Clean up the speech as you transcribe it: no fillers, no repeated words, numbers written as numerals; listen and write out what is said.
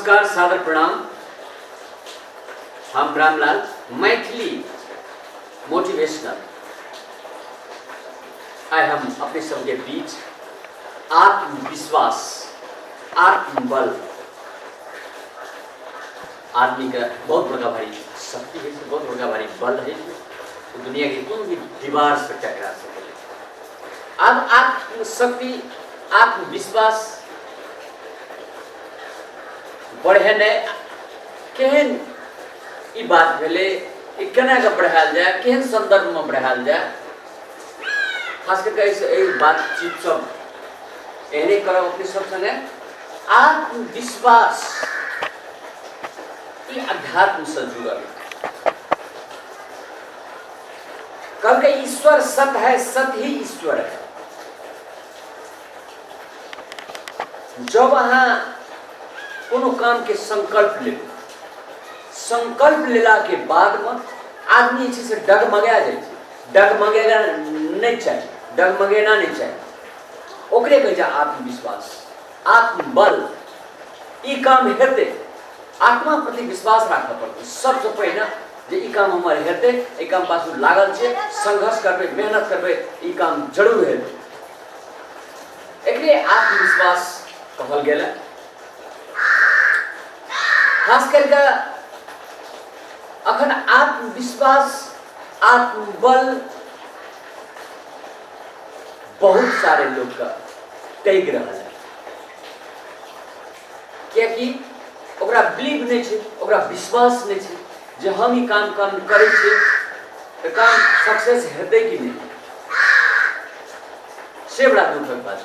नमस्कार, सादर प्रणाम। हम रामलाल, मैथिली मोटिवेशनल। आज हम अपने सबके बीच आत्मविश्वास, आत्मबल आदमी का बहुत बड़ा भारी शक्ति है, बहुत बड़ा भारी बल है जो दुनिया की कोई भी दीवार से टकरा सके। अब आत्मशक्ति, आत्मविश्वास बढ़े ने केहन ई बात भेले, केना के बढ़ायल जाए, केहन संदर्भ में बढ़ायल जाए, खास करके बातचीत सब एहने करब अपने सब संगे। आत्मविश्वास ई अध्यात्म से जुड़ल। कल के ईश्वर सत है, सत ही ईश्वर है। जब अहाँ कोनो काम के संकल्प ले, संकल्प लेला के बाद में आदमी से डगमगा जाए, डगमगेगा नहीं चाहिए, डगमगेना नहीं चाहिए। ओकरे कहे जा आत्मविश्वास, आत्मबल। ई काम हेते, आत्मा प्रति विश्वास रखा पड़ता। सबसे पहले जे ई काम हमारे हेते, ई काम पाछू लागल छे, संघर्ष करबे, मेहनत करबे, ई काम जरूर हेते। एकरे आत्मविश्वास कहल गेल। खास करके अखन आत्मविश्वास, आत्मबल बहुत सारे लोग का टैग रहा है, क्योंकि ओकरा बिलीव नहीं छे, ओकरा विश्वास नहीं छे जे हम ही काम करे छे तो काम सक्सेस हेते कि नहीं। से बड़ा दुखक बात।